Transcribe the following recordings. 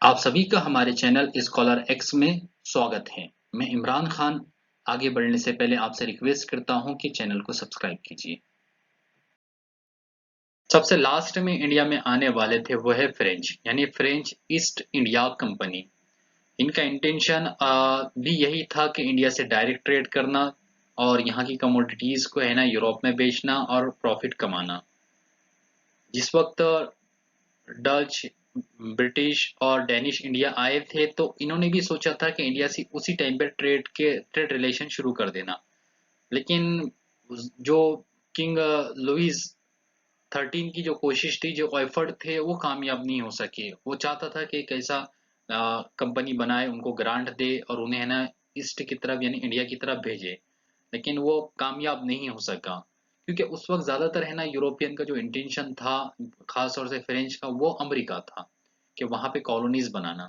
आप सभी का हमारे चैनल स्कॉलर एक्स में स्वागत है। मैं इमरान खान। आगे बढ़ने से पहले आपसे रिक्वेस्ट करता हूं कि चैनल को सब्सक्राइब कीजिए। सबसे लास्ट में इंडिया में आने वाले थे वो है फ्रेंच, यानी फ्रेंच ईस्ट इंडिया कंपनी। इनका इंटेंशन भी यही था कि इंडिया से डायरेक्ट ट्रेड करना और यहाँ की कमोडिटीज को है ना यूरोप में बेचना और प्रॉफिट कमाना। जिस वक्त डच, ब्रिटिश और डेनिश इंडिया आए थे तो इन्होंने भी सोचा था कि इंडिया से उसी टाइम पे ट्रेड रिलेशन शुरू कर देना। लेकिन जो किंग लुइस 13 की जो कोशिश थी, जो एफर्ट थे, वो कामयाब नहीं हो सके। वो चाहता था कि एक ऐसा कंपनी बनाए, उनको ग्रांट दे और उन्हें है ना ईस्ट की तरफ यानी इंडिया की तरफ भेजे। लेकिन वो कामयाब नहीं हो सका क्योंकि उस वक्त ज्यादातर है ना यूरोपियन का जो इंटेंशन था, खास तौर से फ्रेंच का, वो अमेरिका था कि वहां पे कॉलोनीज बनाना।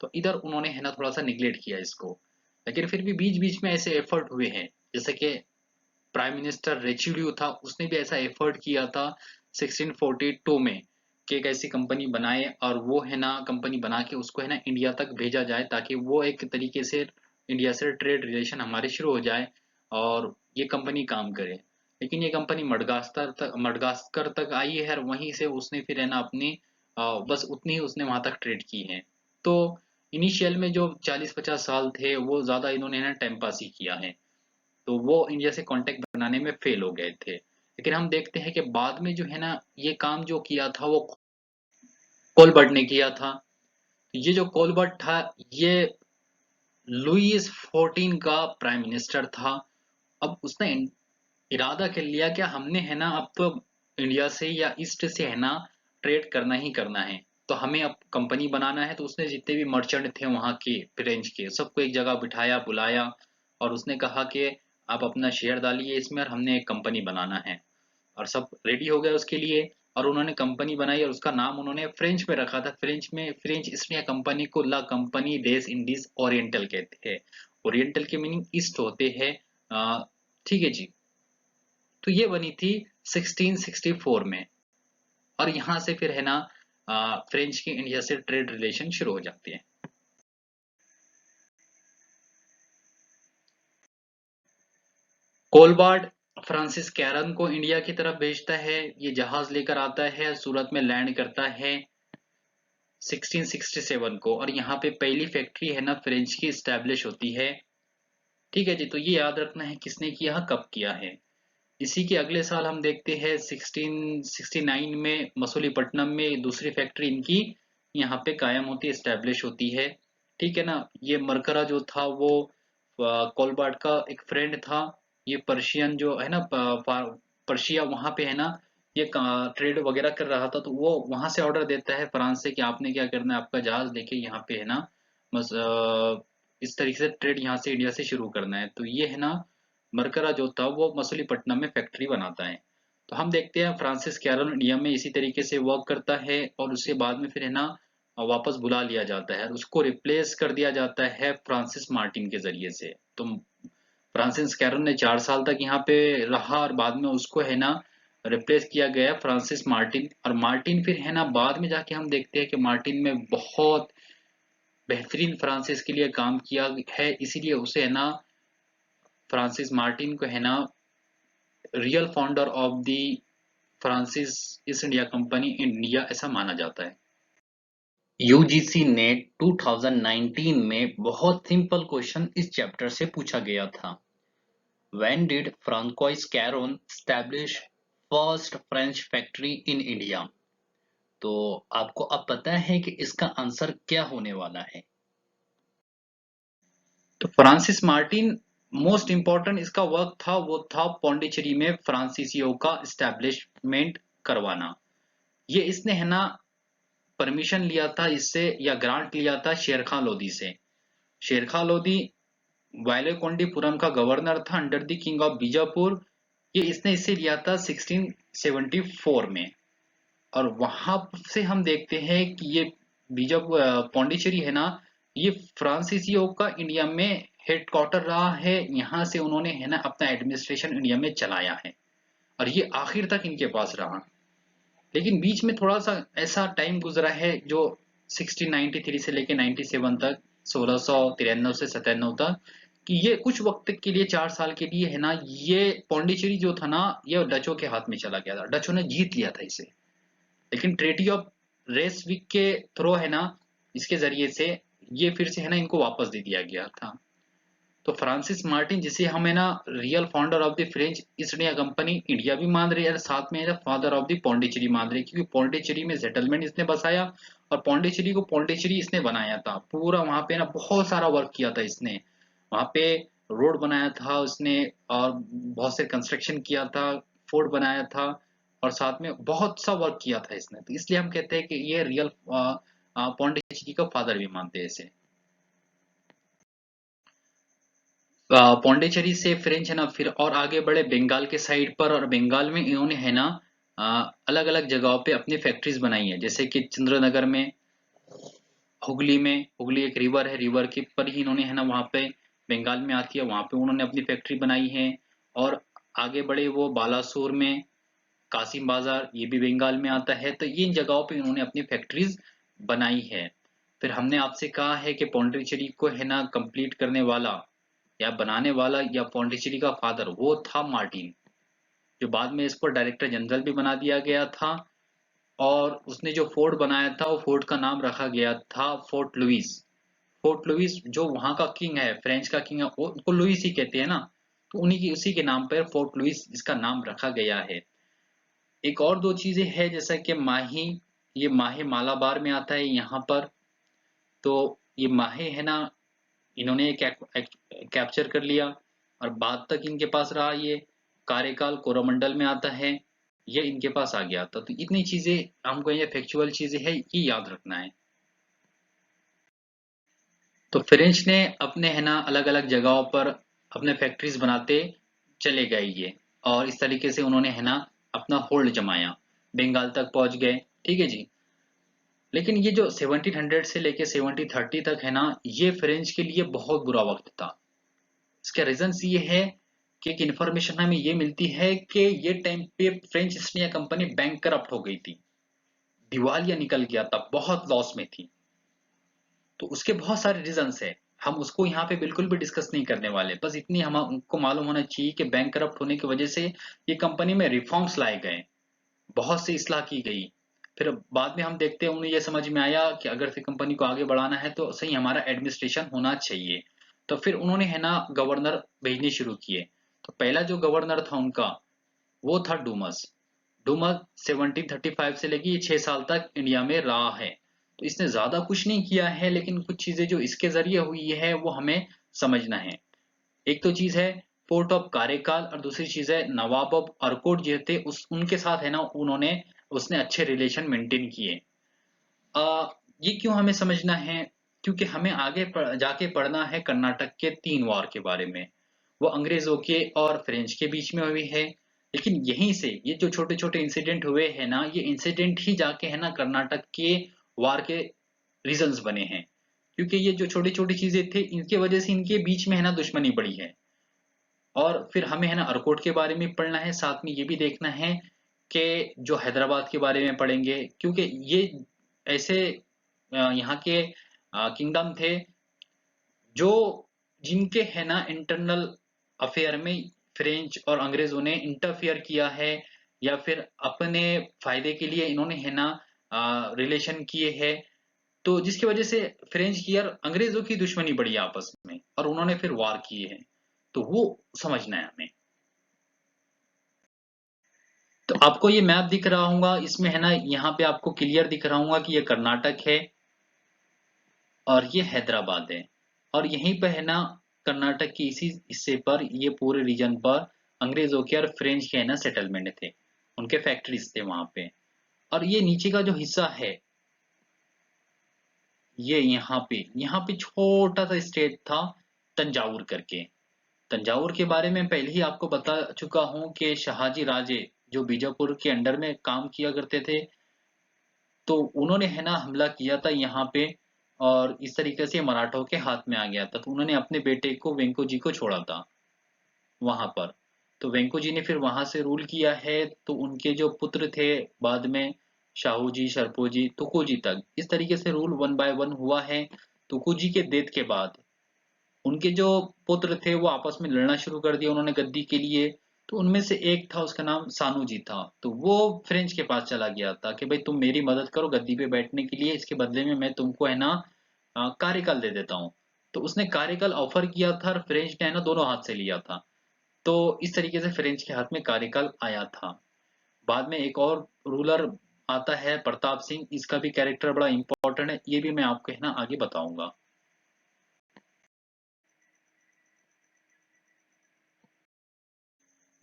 तो इधर उन्होंने है ना थोड़ा सा निग्लेक्ट किया इसको। लेकिन फिर भी बीच बीच में ऐसे एफर्ट हुए हैं, जैसे कि प्राइम मिनिस्टर रेचिड्यू था, उसने भी ऐसा एफर्ट किया था 1642 में कि एक ऐसी कंपनी बनाए और वो है ना कंपनी बना के उसको है ना इंडिया तक भेजा जाए ताकि वो एक तरीके से इंडिया से ट्रेड रिलेशन हमारे शुरू हो जाए और ये कंपनी काम करे। लेकिन ये कंपनी मडगास्कर तक आई है और वहीं से उसने फिर है ना अपनी बस उतनी ही उसने वहां तक ट्रेड की है। तो इनिशियल में जो 40-50 साल थे वो ज्यादा इन्होंने ना टाइम पास ही किया है। तो वो इंडिया से कांटेक्ट बनाने में फेल हो गए थे। लेकिन हम देखते हैं कि बाद में जो है ना ये काम जो किया था वो कोलबर्ट ने किया था। ये जो कोलबर्ट था ये लुईस 14 का प्राइम मिनिस्टर था। अब उसने इरादा कर लिया कि हमने है ना अब तो इंडिया से या ईस्ट से है ना ट्रेड करना ही करना है। तो हमें अब कंपनी बनाना है। तो उसने जितने भी मर्चेंट थे वहां के फ्रेंच के सबको एक जगह बिठाया, बुलाया और उसने कहा कि आप अपना शेयर डालिए इसमें और हमने एक कंपनी बनाना है। और सब रेडी हो गए उसके लिए और उन्होंने कंपनी बनाई और उसका नाम उन्होंने फ्रेंच में रखा था। फ्रेंच में फ्रेंच इसलिए कंपनी को ला कंपनी डेस इंडीज ओरिएंटल कहते हैं। ओरिएंटल के मीनिंग ईस्ट होते हैं। ठीक है जी। तो ये बनी थी 1664 में और यहाँ से फिर है ना फ्रेंच की इंडिया से ट्रेड रिलेशन शुरू हो जाती है। कोलबार्ड फ्रांसिस कैरन को इंडिया की तरफ भेजता है। ये जहाज लेकर आता है, सूरत में लैंड करता है 1667 को और यहाँ पे पहली फैक्ट्री है ना फ्रेंच की स्टैब्लिश होती है। ठीक है जी। तो ये याद रखना है किसने किया, कब किया है। इसी के अगले साल हम देखते हैं 1669 में मसूलीपट्टनम में दूसरी फैक्ट्री इनकी यहाँ पे कायम होती है, एस्टेब्लिश होती है। ठीक है ना। ये मरकरा जो था वो कोलबार्ड का एक फ्रेंड था। ये पर्शियन जो है ना पर्शिया वहां पे है ना ये ट्रेड वगैरह कर रहा था। तो वो वहां से ऑर्डर देता है फ्रांस से कि आपने क्या करना है, आपका जहाज लेके यहाँ पे है ना बस इस तरीके से ट्रेड यहाँ से इंडिया से शुरू करना है। तो ये है ना मरकरा जो था वो मसूलीपट्टनम में फैक्ट्री बनाता है। तो हम देखते हैं फ्रांसिस कैरल इंडिया में इसी तरीके से वर्क करता है और उसके बाद में फिर है ना वापस बुला लिया जाता है और उसको रिप्लेस कर दिया जाता है फ्रांसिस मार्टिन के जरिए से। तो फ्रांसिस कैरल ने 4 साल तक यहाँ पे रहा और बाद में उसको है ना रिप्लेस किया गया फ्रांसिस मार्टिन। और मार्टिन फिर है ना बाद में जाके हम देखते हैं कि मार्टिन में बहुत बेहतरीन फ्रांसिस के लिए काम किया है, इसीलिए उसे है ना फ्रांसिस मार्टिन को है ना real founder of the Francis east India company India ऐसा माना जाता है। यूजीसी नेट 2019 में बहुत सिंपल क्वेश्चन इस चैप्टर से पूछा गया था। When did Francois Caron establish first French factory in India? तो आपको अब पता है कि इसका आंसर क्या होने वाला है। तो फ्रांसिस मार्टिन मोस्ट इंपॉर्टेंट इसका वर्क था वो था पौंडीचेरी में फ्रांसीसियों का इस्टेब्लिशमेंट करवाना। ये इसने है ना परमिशन लिया था इससे या ग्रांट लिया था शेर खान लोधी से। शेर खान लोधी वाइलोकोंडीपुरम का गवर्नर था under the king of Bijapur. ये इसने इससे लिया था 1674 में। और वहां से हम देखते हैं कि ये बीजापुर पौंडीचेरी है ना ये फ्रांसीसियों का इंडिया में हेडक्वार्टर रहा है। यहाँ से उन्होंने है ना अपना एडमिनिस्ट्रेशन इंडिया में चलाया है और ये आखिर तक इनके पास रहा। लेकिन बीच में थोड़ा सा ऐसा टाइम गुजरा है जो 1693 से लेके 97 तक, 1693 से 97 तक, कि ये कुछ वक्त के लिए 4 साल के लिए है ना, ये पौंडीचेरी जो था ना, ये डचों के हाथ में चला गया था। डचों ने जीत लिया था इसे, लेकिन ट्रेटी ऑफ रेसविक के थ्रू है ना, इसके जरिए से ये फिर से है ना इनको वापस दे दिया गया था। तो फ्रांसिस मार्टिन, जिसे हम है ना real founder of the French east India company India भी मान रहे हैं, साथ में फादर ऑफ द पौंडीचेरी मान रहे हैं, क्योंकि पौंडीचेरी में सेटलमेंट इसने बसाया और पौंडीचेरी को पौंडीचेरी इसने बनाया था पूरा। वहां पे ना बहुत सारा वर्क किया था इसने, वहां पे रोड बनाया था उसने, और बहुत से कंस्ट्रक्शन किया था, फोर्ट बनाया था, और साथ में बहुत सा वर्क किया था इसने। तो इसलिए हम कहते हैं कि ये रियल पौंडीचेरी का फादर भी मानते हैं इसे। पौंडीचेरी से फ्रेंच है ना फिर और आगे बढ़े बंगाल के साइड पर, और बंगाल में इन्होंने है ना अलग अलग जगहों पे अपनी फैक्ट्रीज बनाई है, जैसे कि चंद्रनगर में, हुगली में, हुगली एक रिवर है, रिवर के पर ही इन्होंने है ना वहाँ पे, बंगाल में आती है, वहाँ पे उन्होंने अपनी फैक्ट्री बनाई है। और आगे बढ़े वो बालासोर में, कासिम बाजार, ये भी बंगाल में आता है। तो ये इन जगहों पे इन्होंने अपनी फैक्ट्रीज बनाई है। फिर हमने आपसे कहा है कि पौंडीचेरी को है ना कंप्लीट करने वाला या बनाने वाला या पौंडीचेरी का फादर वो था मार्टिन, जो बाद में इसको डायरेक्टर जनरल भी बना दिया गया था। और उसने जो फोर्ट बनाया था, वो फोर्ट का नाम रखा गया था फोर्ट लुइस। फोर्ट लुइस जो वहां का किंग है, फ्रेंच का किंग है, वो उनको लुइस ही कहते हैं ना, तो उन्हीं की उसी के नाम पर फोर्ट लुइस इसका नाम रखा गया है। एक और दो चीजें हैं, जैसा कि माही, ये माहे मालाबार में आता है यहाँ पर। तो ये माहे है ना, इन्होंने कैप्चर कर लिया और बाद तक इनके पास रहा। ये कार्यकाल कोरोमंडल में आता है, ये इनके पास आ गया था। तो इतनी चीजें हमको, ये फैक्चुअल चीजें है, ये याद रखना है। तो फ्रेंच ने अपने है ना अलग अलग जगहों पर अपने फैक्ट्रीज बनाते चले गए ये, और इस तरीके से उन्होंने है ना अपना होल्ड जमाया, बंगाल तक पहुंच गए। ठीक है जी। लेकिन ये जो 1700 से लेके 1730 तक है ना, ये फ्रेंच के लिए बहुत बुरा वक्त था। इसका रीजन ये है कि एक इंफॉर्मेशन हमें ये मिलती है कि ये टाइम पे French east India company bank corrupt हो गई थी, दिवालिया निकल गया था, बहुत लॉस में थी। तो उसके बहुत सारे रीजंस है, हम उसको यहाँ पे बिल्कुल भी डिस्कस नहीं करने वाले। बस इतनी हम हमको मालूम होना चाहिए कि बैंक करप्ट होने की वजह से ये कंपनी में रिफॉर्म्स लाए गए, बहुत सी इस्लाह की गई। फिर बाद में हम देखते हैं उन्हें यह समझ में आया कि अगर से कंपनी को आगे बढ़ाना है तो सही हमारा एडमिनिस्ट्रेशन होना चाहिए। तो फिर उन्होंने है ना गवर्नर भेजने शुरू किए। तो पहला जो गवर्नर था उनका, वो था डूमस। डूमस 1735 से लेके ये 6 साल तक इंडिया में रहा है। तो इसने ज्यादा कुछ नहीं किया है, लेकिन कुछ चीजें जो इसके जरिए हुई है वो हमें समझना है। एक तो चीज है फोर्ट ऑफ कारेकाल, और दूसरी चीज है नवाब ऑफ अरकोट जो थे उस उनके साथ है ना उन्होंने उसने अच्छे रिलेशन मेंटेन किए। ये क्यों हमें समझना है, क्योंकि हमें आगे जाके पढ़ना है कर्नाटक के 3 वॉर के बारे में। वो अंग्रेजों के और फ्रेंच के बीच में हुई है। लेकिन यहीं से ये जो छोटे छोटे इंसिडेंट हुए हैं ना, ये इंसिडेंट ही जाके है ना कर्नाटक के वार के रीजंस बने हैं, क्योंकि ये जो छोटी छोटी चीजें थे इनके वजह से इनके बीच में है ना दुश्मनी बढ़ी है। और फिर हमें है ना अर्कोट के बारे में पढ़ना है, साथ में ये भी देखना है कि जो हैदराबाद के बारे में पढ़ेंगे, क्योंकि ये ऐसे यहाँ के किंगडम थे जो जिनके है ना इंटरनल अफेयर में फ्रेंच और अंग्रेजों ने इंटरफियर किया है, या फिर अपने फायदे के लिए इन्होंने है ना रिलेशन किए हैं। तो जिसकी वजह से फ्रेंच की और अंग्रेजों की दुश्मनी बढ़ी आपस में, और उन्होंने फिर वार किए हैं। तो वो समझना है हमें। तो आपको ये मैप दिख रहा होगा, इसमें है ना यहाँ पे आपको क्लियर दिख रहा होगा कि ये कर्नाटक है और ये हैदराबाद है। और यहीं पे है ना कर्नाटक के इसी हिस्से पर, ये पूरे रीजन पर अंग्रेजों के और फ्रेंच के है ना सेटलमेंट थे, उनके फैक्ट्रीज थे वहां पे। और ये नीचे का जो हिस्सा है, ये यहाँ पे छोटा सा स्टेट था तंजावुर करके। तंजावुर के बारे में पहले ही आपको बता चुका हूँ कि शहाजी राजे जो बीजापुर के अंडर में काम किया करते थे, तो उन्होंने है ना हमला किया था यहाँ पे, और इस तरीके से मराठों के हाथ में आ गया था। तो उन्होंने अपने बेटे को वेंको जी को छोड़ा था वहां पर। तो वेंको जी ने फिर वहां से रूल किया है। तो उनके जो पुत्र थे बाद में, शाहूजी, शरपोजी, तुकोजी तक इस तरीके से रूल वन बाय वन हुआ है। तुकोजी के डेथ के बाद उनके जो पुत्र थे वो आपस में लड़ना शुरू कर दिया उन्होंने गद्दी के लिए। तो उनमें से एक था, उसका नाम सानूजी था। तो वो फ्रेंच के पास चला गया था कि भाई तुम मेरी मदद करो गद्दी पे बैठने के लिए, इसके बदले में मैं तुमको है ना कार्यकाल दे देता हूँ। तो उसने कार्यकाल ऑफर किया था और फ्रेंच ने है ना दोनों हाथ से लिया था। तो इस तरीके से फ्रेंच के हाथ में कार्यकाल आया था। बाद में एक और रूलर आता है प्रताप सिंह, इसका भी कैरेक्टर बड़ा इंपॉर्टेंट है, ये भी मैं आपको है ना आगे बताऊंगा।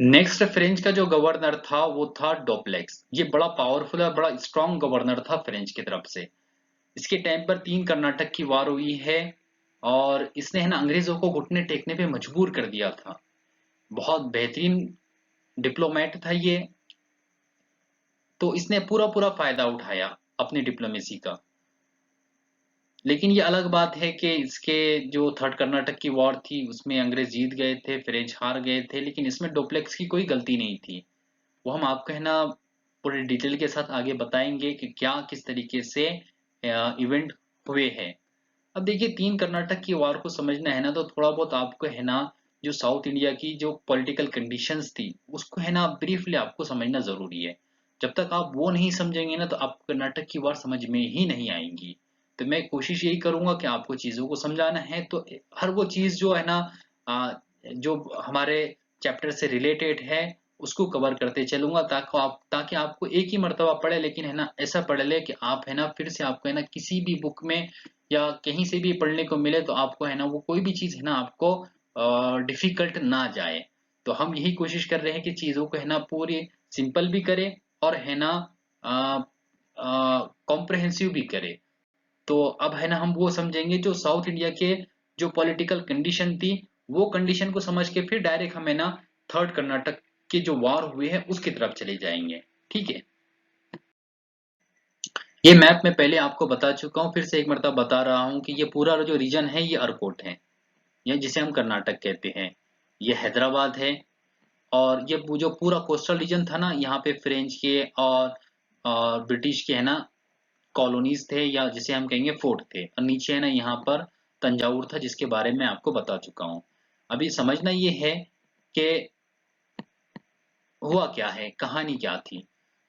नेक्स्ट फ्रेंच का जो गवर्नर था वो था डोप्लेक्स। ये बड़ा पावरफुल और बड़ा स्ट्रांग गवर्नर था फ्रेंच की तरफ से। इसके टाइम पर 3 कर्नाटक की वार हुई है और इसने है ना अंग्रेजों को घुटने टेकने पे मजबूर कर दिया था। बहुत बेहतरीन डिप्लोमेट था ये। तो इसने पूरा पूरा फायदा उठाया अपनी डिप्लोमेसी का। लेकिन ये अलग बात है कि इसके जो थर्ड कर्नाटक की वॉर थी उसमें अंग्रेज जीत गए थे, फ्रेंच हार गए थे, लेकिन इसमें डुप्लेक्स की कोई गलती नहीं थी। वो हम आपको है ना पूरे डिटेल के साथ आगे बताएंगे कि क्या किस तरीके से इवेंट हुए हैं। अब देखिए 3 कर्नाटक की वार को समझना है ना तो थोड़ा बहुत आपको है ना जो साउथ इंडिया की जो पॉलिटिकल कंडीशंस थी उसको है ना ब्रीफली आपको समझना जरूरी है। जब तक आप वो नहीं समझेंगे ना तो आपको कर्नाटक की वार समझ में ही नहीं आएंगी। तो मैं कोशिश यही करूंगा कि आपको चीजों को समझाना है तो हर वो चीज जो है ना जो हमारे चैप्टर से रिलेटेड है उसको कवर करते चलूंगा ताकि आपको एक ही मर्तबा पढ़े, लेकिन है ना ऐसा पढ़ ले कि आप है ना फिर से आपको है ना किसी भी बुक में या कहीं से भी पढ़ने को मिले तो आपको है ना वो कोई भी चीज है ना आपको डिफिकल्ट ना जाए। तो हम यही कोशिश कर रहे हैं कि चीजों को है ना पूरी सिंपल भी करे और है ना कॉम्प्रहेंसिव भी करे। तो अब है ना हम वो समझेंगे जो साउथ इंडिया के जो पॉलिटिकल कंडीशन थी वो कंडीशन को समझ के फिर डायरेक्ट हम है ना थर्ड कर्नाटक के जो वार हुए हैं उसकी तरफ चले जाएंगे। ठीक है। ये मैप मैं पहले आपको बता चुका हूँ, फिर से एक मरतबा बता रहा हूँ कि ये पूरा जो रीजन है ये अरकोट है, ये जिसे हम कर्नाटक कहते हैं। ये हैदराबाद है और ये जो पूरा कोस्टल रीजन था ना यहाँ पे फ्रेंच के और ब्रिटिश के है ना कॉलोनीज थे या जिसे हम कहेंगे फोर्ट थे, और नीचे है ना यहाँ पर तंजावुर था जिसके बारे में आपको बता चुका हूँ। अभी समझना ये है कि हुआ क्या है, कहानी क्या थी।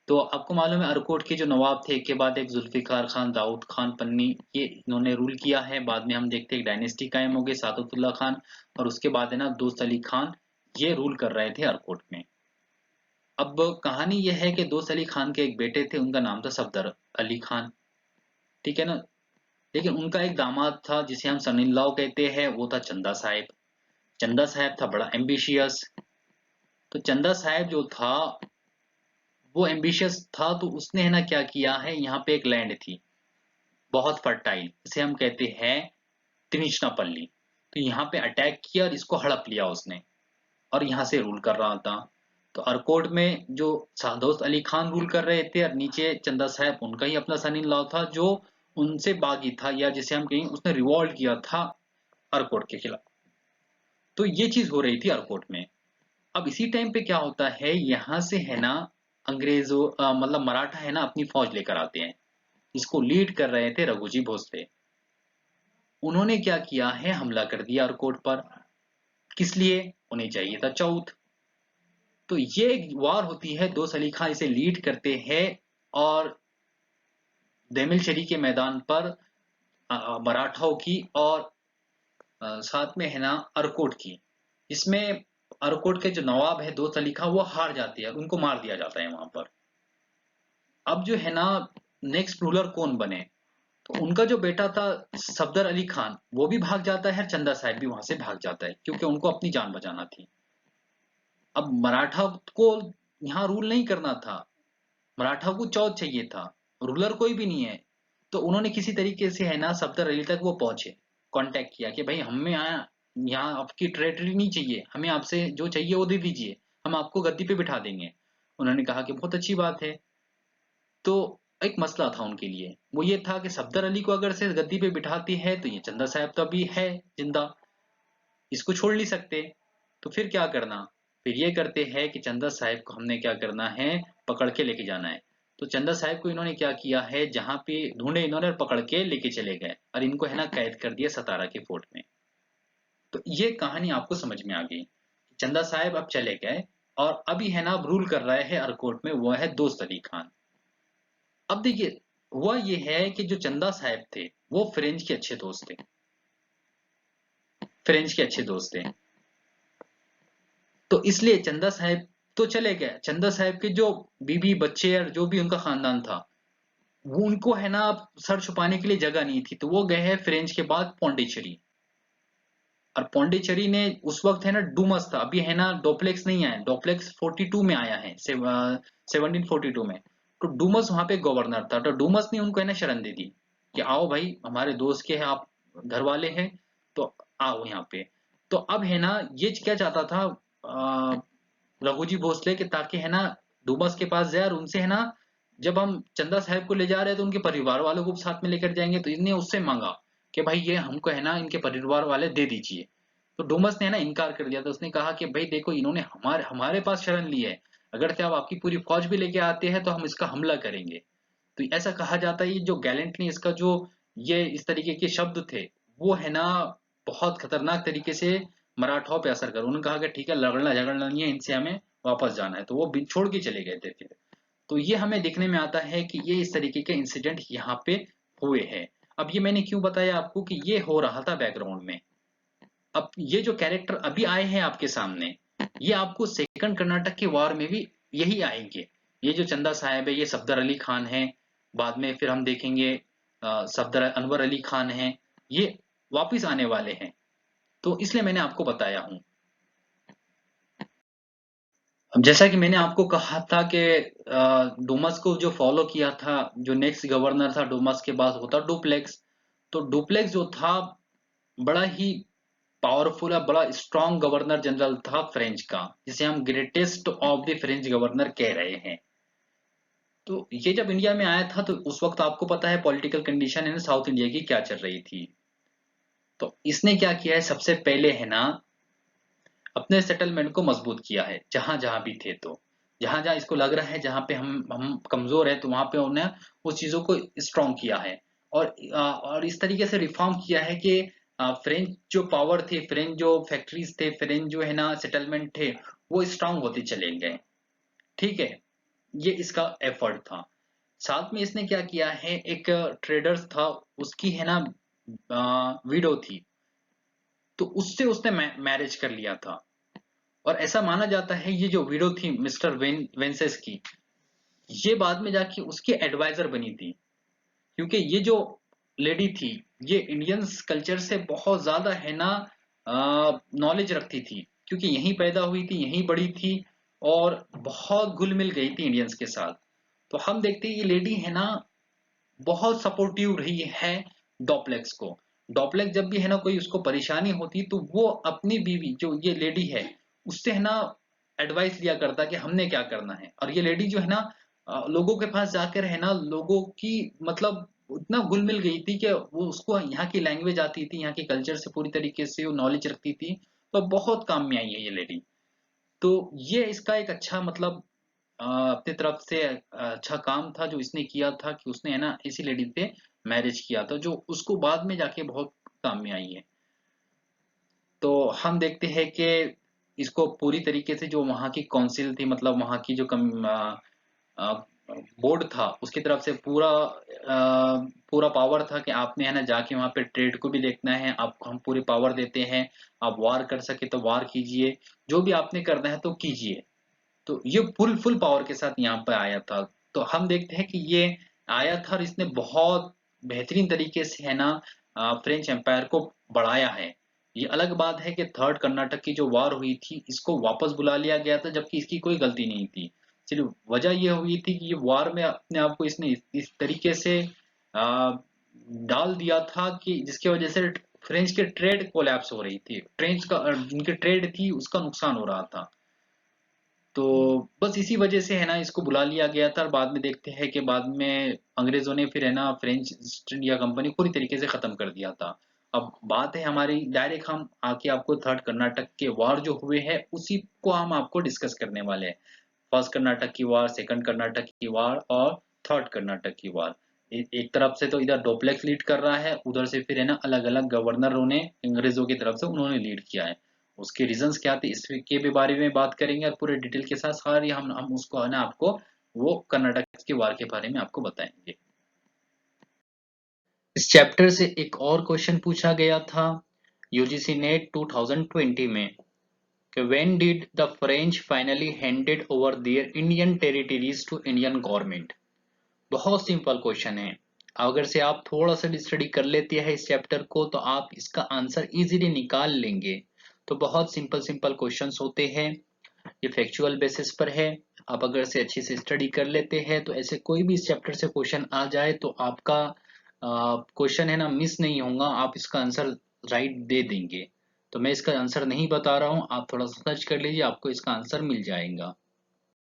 तो आपको मालूम है अरकोट के जो नवाब थे एक के बाद एक जुल्फिकार खान, दाऊद खान पन्नी, ये इन्होंने रूल किया है। बाद में हम देखते हैं एक डायनेस्टी कायम हो गई सादतुल्ला खान, और उसके बाद है ना दोस्त अली खान, ये रूल कर रहे थे अरकोट में। अब कहानी यह है कि दोस्त अली खान के एक बेटे थे, उनका नाम था सफदर अली खान। ठीक है ना। लेकिन उनका एक दामाद था जिसे हम सन इन लॉ कहते हैं, वो था चंदा साहिब। चंदा साहिब था बड़ा एम्बिशियस। तो चंदा साहिब जो था वो एम्बिशियस था, तो उसने है ना क्या किया है, यहाँ पे एक लैंड थी बहुत फर्टाइल जिसे हम कहते हैं त्रिचनापल्ली। तो यहाँ पे अटैक किया और इसको हड़प लिया उसने, और यहाँ से रूल कर रहा था। तो अरकोट में जो दोस्त अली खान रूल कर रहे थे और नीचे चंदा साहब उनका ही अपना सन इन लॉ था जो उनसे बागी था, या जिसे हम कहें उसने रिवॉल्ट किया था अरकोट के खिलाफ। तो ये चीज हो रही थी अरकोट में। अब इसी टाइम पे क्या होता है, यहाँ से है ना अंग्रेजों मतलब मराठा है ना अपनी फौज लेकर आते हैं। इसको लीड कर रहे थे रघुजी भोसले। उन्होंने क्या किया है, हमला कर दिया अरकोट पर। किस लिए, उन्हें चाहिए था चौथ। तो ये एक वार होती है, दो सली खां इसे लीड करते हैं और देमिलचरी के मैदान पर मराठाओं की और साथ में है ना अरकोट की। इसमें अरकोट के जो नवाब है दोस्त अली खां वो हार जाते हैं, उनको मार दिया जाता है वहां पर। अब जो है ना नेक्स्ट रूलर कौन बने, तो उनका जो बेटा था सफदर अली खान वो भी भाग जाता है, चंदा साहब भी वहां से भाग जाता है क्योंकि उनको अपनी जान बचाना थी। अब मराठा को यहाँ रूल नहीं करना था, मराठा को चौथ चाहिए था, रूलर कोई भी नहीं है। तो उन्होंने किसी तरीके से है ना सफदर अली तक वो पहुंचे, कांटेक्ट किया कि भाई हमें यहाँ आपकी टेरिटरी नहीं चाहिए, हमें आपसे जो चाहिए वो दे दीजिए, हम आपको गद्दी पे बिठा देंगे। उन्होंने कहा कि बहुत अच्छी बात है। तो एक मसला था उनके लिए, वो ये था कि सफदर अली को अगर से गद्दी पे बिठाती है तो ये चंदा साहब तो अभी है जिंदा, इसको छोड़ नहीं सकते। तो फिर क्या करना, फिर ये करते हैं कि चंदा साहिब को हमने क्या करना है, पकड़ के लेके जाना है। तो चंदा साहब को इन्होंने क्या किया है, जहाँ पे ढूंढे इन्होंने पकड़ के लेके चले गए और इनको है ना कैद कर दिया सतारा के फोर्ट में। तो ये कहानी आपको समझ में आ गई। चंदा साहब अब चले गए और अभी है ना अब रूल कर रहे हैं अर्कोट में, वो है दोस्त अली खान। अब देखिए हुआ ये है कि जो चंदा साहब थे वो फ्रेंच के अच्छे दोस्त थे, फ्रेंच के अच्छे दोस्त थे। तो इसलिए चंदा साहब तो चले गए, चंदा साहब के जो बीबी बच्चे और जो भी उनका खानदान था, वो उनको है ना अब सर छुपाने के लिए जगह नहीं थी, तो वो गए हैं फ्रेंच के बाद पौंडीचेरी। और पौंडीचेरी ने उस वक्त है ना डूमस था, अभी है ना डोप्लेक्स नहीं आया, डोप्लेक्स 42 में आया है, 1742 में। तो डूमस वहां पे गवर्नर था, तो डूमस ने उनको है ना शरण दे दी कि आओ भाई हमारे दोस्त के हैं आप, घर वाले हैं, तो आओ यहाँ पे। तो अब है ना ये क्या चाहता था रघुजी भोसले के, ताकि है ना डूमस के पास जाए और उनसे है ना, जब हम चंदा साहब को ले जा रहे हैं तो उनके परिवार वालों को भी साथ में लेकर जाएंगे, तो इसने उससे मांगा कि भाई ये हमको है ना इनके परिवार वाले दे दीजिए। तो डूमस ने है ना इनकार कर दिया, तो उसने कहा कि भाई देखो इन्होंने हमारे हमारे पास शरण ली है, अगर से आप आपकी पूरी फौज भी लेके आते हैं तो हम इसका हमला करेंगे। तो ऐसा कहा जाता है, ये जो गैलेंटली इसका जो ये इस तरीके के शब्द थे, वो है ना बहुत खतरनाक तरीके से मराठाओं पे असर कर, उन्होंने कहा कि ठीक है लड़ना झगड़ना नहीं है इनसे, हमें वापस जाना है, तो वो छोड़ के चले गए थे फिर। तो ये हमें देखने में आता है कि ये इस तरीके के इंसिडेंट यहाँ पे हुए हैं। अब ये मैंने क्यों बताया आपको कि ये हो रहा था बैकग्राउंड में। अब ये जो कैरेक्टर अभी आए हैं आपके सामने, ये आपको सेकंड कर्नाटक के वॉर में भी यही आएंगे। ये जो चंदा साहब है ये सफदर अली खान है, बाद में फिर हम देखेंगे सफदर अनवर अली खान है, ये वापिस आने वाले हैं। तो इसलिए मैंने आपको बताया हूँ। अब जैसा कि मैंने आपको कहा था कि डुमस को जो फॉलो किया था, जो नेक्स्ट गवर्नर था डुमस के बाद होता डुप्लेक्स। तो डुप्लेक्स जो था बड़ा ही पावरफुल है, बड़ा स्ट्रॉन्ग गवर्नर जनरल था फ्रेंच का, जिसे हम greatest of the French governor कह रहे हैं। तो ये जब इंडिया में आया था तो उस वक्त आपको पता है पॉलिटिकल कंडीशन है ना साउथ इंडिया की क्या चल रही थी। तो इसने क्या किया है, सबसे पहले है ना अपने सेटलमेंट को मजबूत किया है जहां जहां भी थे। तो जहां जहां इसको लग रहा है जहां पे हम कमजोर है, तो वहां पे उन्होंने उस चीजों को स्ट्रॉन्ग किया है। और इस तरीके से रिफॉर्म किया है कि फ्रेंच जो पावर थी, फ्रेंच जो फैक्ट्रीज थे, फ्रेंच जो है ना सेटलमेंट थे, वो स्ट्रांग होते चले गए। ठीक है, ये इसका एफर्ट था। साथ में इसने क्या किया है, एक ट्रेडर्स था, उसकी है ना विडो थी, तो उससे उसने मैरिज कर लिया था। और ऐसा माना जाता है ये जो विडो थी मिस्टर वेंसेस की, ये बाद में जाके उसकी एडवाइजर बनी थी। क्योंकि ये जो लेडी थी ये इंडियंस कल्चर से बहुत ज्यादा है ना नॉलेज रखती थी, क्योंकि यहीं पैदा हुई थी, यहीं बड़ी थी, और बहुत घुल मिल गई थी इंडियंस के साथ। तो हम देखते हैं ये लेडी है ना बहुत सपोर्टिव रही है डॉपलेक्स को। डॉपलेक्स जब भी है ना कोई उसको परेशानी होती तो वो अपनी बीवी जो ये लेडी है उससे है ना एडवाइस लिया करता कि हमने क्या करना है। और ये लेडी जो है ना लोगों के पास जाकर है ना लोगों की मतलब उतना घुल मिल गई थी कि वो उसको यहाँ की लैंग्वेज आती थी, यहाँ के कल्चर से पूरी तरीके से वो नॉलेज रखती थी। तो बहुत काम में आई है ये लेडी। तो ये इसका एक अच्छा मतलब अपनी तरफ से अच्छा काम था जो इसने किया था कि उसने है ना इसी लेडी से मैरिज किया था, जो उसको बाद में जाके बहुत काम में आई है। तो हम देखते हैं कि इसको पूरी तरीके से जो वहाँ की काउंसिल थी, मतलब वहाँ की जो बोर्ड था उसकी तरफ से पूरा पावर था कि आपने है ना जाके वहाँ पे ट्रेड को भी देखना है, आपको हम पूरी पावर देते हैं, आप वार कर सके तो वार कीजिए, जो भी आपने करना है तो कीजिए। तो ये फुल फुल पावर के साथ यहाँ पे आया था। तो हम देखते हैं कि ये आया था और इसने बहुत बेहतरीन तरीके से है ना फ्रेंच एम्पायर को बढ़ाया है। ये अलग बात है कि थर्ड कर्नाटक की जो वार हुई थी इसको वापस बुला लिया गया था, जबकि इसकी कोई गलती नहीं थी। सिर्फ वजह ये हुई थी कि ये वार में अपने आप को इसने इस तरीके से डाल दिया था कि जिसकी वजह से फ्रेंच के ट्रेड कोलैप्स हो रही थी, फ्रेंच का जिनकी ट्रेड थी उसका नुकसान हो रहा था। तो बस इसी वजह से है ना इसको बुला लिया गया था। और बाद में देखते हैं कि बाद में अंग्रेजों ने फिर है ना फ्रेंच ईस्ट इंडिया कंपनी पूरी तरीके से खत्म कर दिया था। अब बात है हमारी डायरेक्ट हम आके आपको थर्ड कर्नाटक के वार जो हुए हैं उसी को हम आपको डिस्कस करने वाले हैं। फर्स्ट कर्नाटक की वार, सेकंड कर्नाटक की वार और थर्ड कर्नाटक की वार। एक तरफ से तो इधर डुप्लेक्स लीड कर रहा है, उधर से फिर है ना अलग अलग गवर्नरों ने अंग्रेजों की तरफ से उन्होंने लीड किया है। उसके रीजंस क्या थे इसके भी बारे में बात करेंगे और पूरे डिटेल के साथ सारी हम उसको है ना आपको वो कर्नाटक की वार के बारे में आपको बताएंगे। इस चैप्टर से एक और क्वेश्चन पूछा गया था यूजीसी नेट 2020 में कि when did the French finally handed over their Indian territories to Indian government. बहुत सिंपल क्वेश्चन है। अगर से आप थोड़ा सा स्टडी कर लेते हैं इस चैप्टर को तो आप इसका आंसर इजीली निकाल लेंगे। तो बहुत सिंपल सिंपल क्वेश्चंस होते हैं, ये फैक्चुअल बेसिस पर है। आप अगर से अच्छे से स्टडी कर लेते हैं तो ऐसे कोई भी इस चैप्टर से क्वेश्चन आ जाए तो आपका क्वेश्चन है ना मिस नहीं होगा, आप इसका आंसर राइट दे देंगे। तो मैं इसका आंसर नहीं बता रहा हूँ, आप थोड़ा सा सर्च कर लीजिए, आपको इसका आंसर मिल जाएगा।